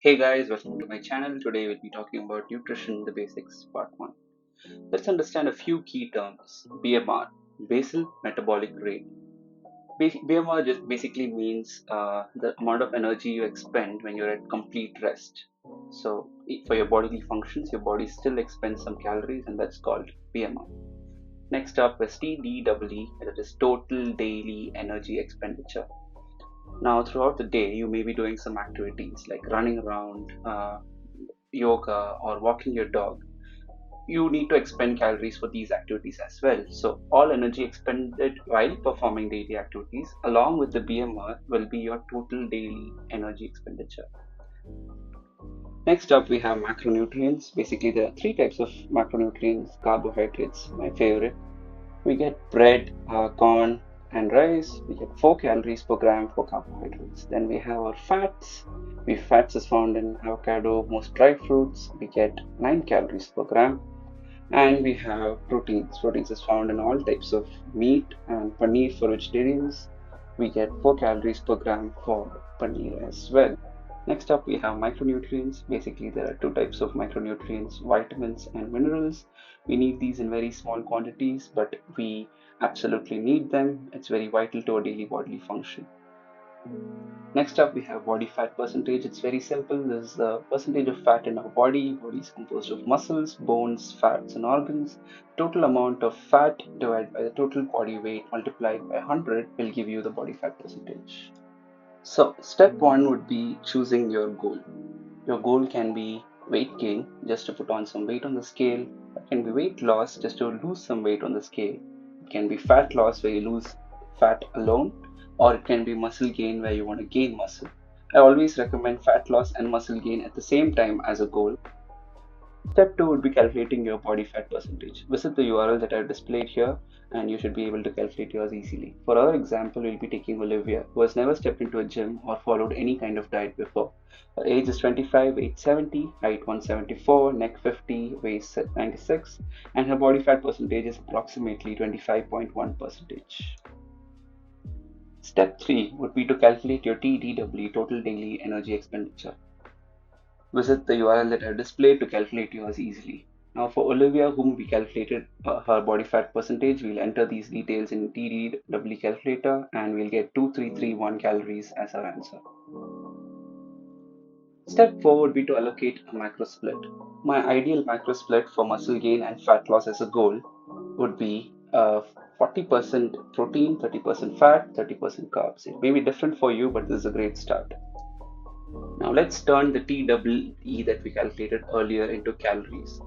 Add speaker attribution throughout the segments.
Speaker 1: Hey guys, welcome to my channel. Today we'll be talking about nutrition, the basics, part 1. Let's understand a few key terms. BMR, basal metabolic rate. BMR just basically means the amount of energy you expend when you're at complete rest. So, for your bodily functions, your body still expends some calories, and that's called BMR. Next up is TDEE, that is total daily energy expenditure. Now, throughout the day, you may be doing some activities like running around, yoga, or walking your dog. You need to expend calories for these activities as well. So, all energy expended while performing daily activities, along with the BMR, will be your total daily energy expenditure. Next up, we have macronutrients. Basically, there are three types of macronutrients: carbohydrates, my favorite. We get bread, corn, and rice. We get 4 calories per gram for carbohydrates. Then we have our fats. Fats is found in avocado, most dry fruits. We get 9 calories per gram. And we have proteins. Proteins is found in all types of meat and paneer for vegetarians. We get 4 calories per gram for paneer as well. Next up, we have micronutrients. Basically, there are two types of micronutrients: vitamins and minerals. We need these in very small quantities, but we absolutely need them. It's very vital to our daily bodily function. Next up, we have body fat percentage. It's very simple. This is the percentage of fat in our body. Body is composed of muscles, bones, fats, and organs. Total amount of fat divided by the total body weight multiplied by 100 will give you the body fat percentage. So, step one would be choosing your goal. Your goal can be weight gain, just to put on some weight on the scale. It can be weight loss, just to lose some weight on the scale. It can be fat loss, where you lose fat alone, or it can be muscle gain, where you want to gain muscle. I always recommend fat loss and muscle gain at the same time as a goal. Step 2 would be calculating your body fat percentage. Visit the URL that I've displayed here and you should be able to calculate yours easily. For our example, we'll be taking Olivia, who has never stepped into a gym or followed any kind of diet before. Her age is 25, weight 70, height 174, neck 50, waist 96, and her body fat percentage is approximately 25.1%. Step 3 would be to calculate your TDEE, total daily energy expenditure. Visit the URL that I've displayed to calculate yours easily. Now for Olivia, whom we calculated her body fat percentage, we'll enter these details in TDEE calculator and we'll get 2331 calories as our answer. Step 4 would be to allocate a macro split. My ideal macro split for muscle gain and fat loss as a goal would be 40% protein, 30% fat, 30% carbs. It may be different for you, but this is a great start. Now let's turn the TEE that we calculated earlier into calories.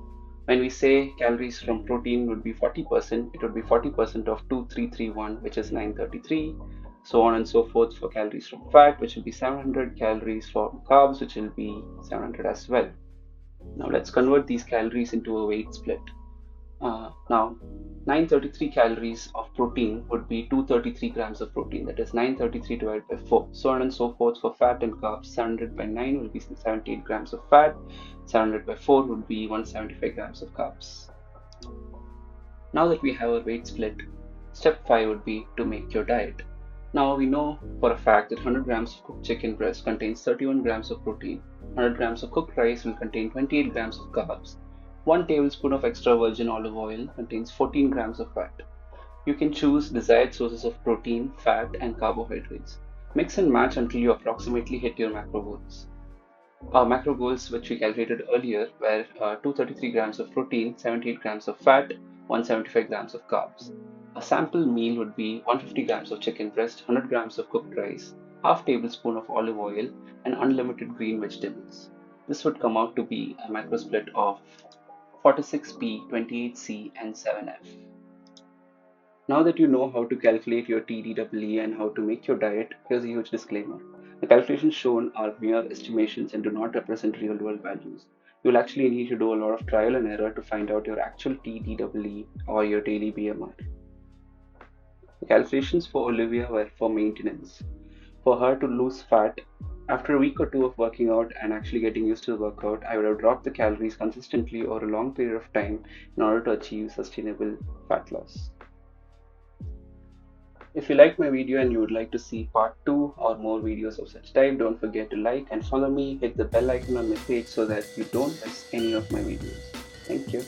Speaker 1: When we say calories from protein would be 40%, it would be 40% of 2331, which is 933, so on and so forth for calories from fat, which will be 700, calories from carbs, which will be 700 as well. Now let's convert these calories into a weight split. Now 933 calories of protein would be 233 grams of protein, that is 933 divided by 4, so on and so forth for fat and carbs. 700 by 9 will be 78 grams of fat, 700 by 4 would be 175 grams of carbs. Now that we have a weight split, step 5 would be to make your diet. Now we know for a fact that 100 grams of cooked chicken breast contains 31 grams of protein, 100 grams of cooked rice will contain 28 grams of carbs, 1 tablespoon of extra virgin olive oil contains 14 grams of fat. You can choose desired sources of protein, fat, and carbohydrates. Mix and match until you approximately hit your macro goals. Our macro goals, which we calculated earlier, were 233 grams of protein, 78 grams of fat, 175 grams of carbs. A sample meal would be 150 grams of chicken breast, 100 grams of cooked rice, half tablespoon of olive oil, and unlimited green vegetables. This would come out to be a macro split of 46p, 28c, and 7f. Now that you know how to calculate your TDEE and how to make your diet, here's a huge disclaimer. The calculations shown are mere estimations and do not represent real world values. You'll actually need to do a lot of trial and error to find out your actual TDEE or your daily BMR. The calculations for Olivia were for maintenance. For her to lose fat, after a week or two of working out and actually getting used to the workout, I would have dropped the calories consistently over a long period of time in order to achieve sustainable fat loss. If you liked my video and you would like to see part 2 or more videos of such type, don't forget to like and follow me. Hit the bell icon on my page so that you don't miss any of my videos. Thank you.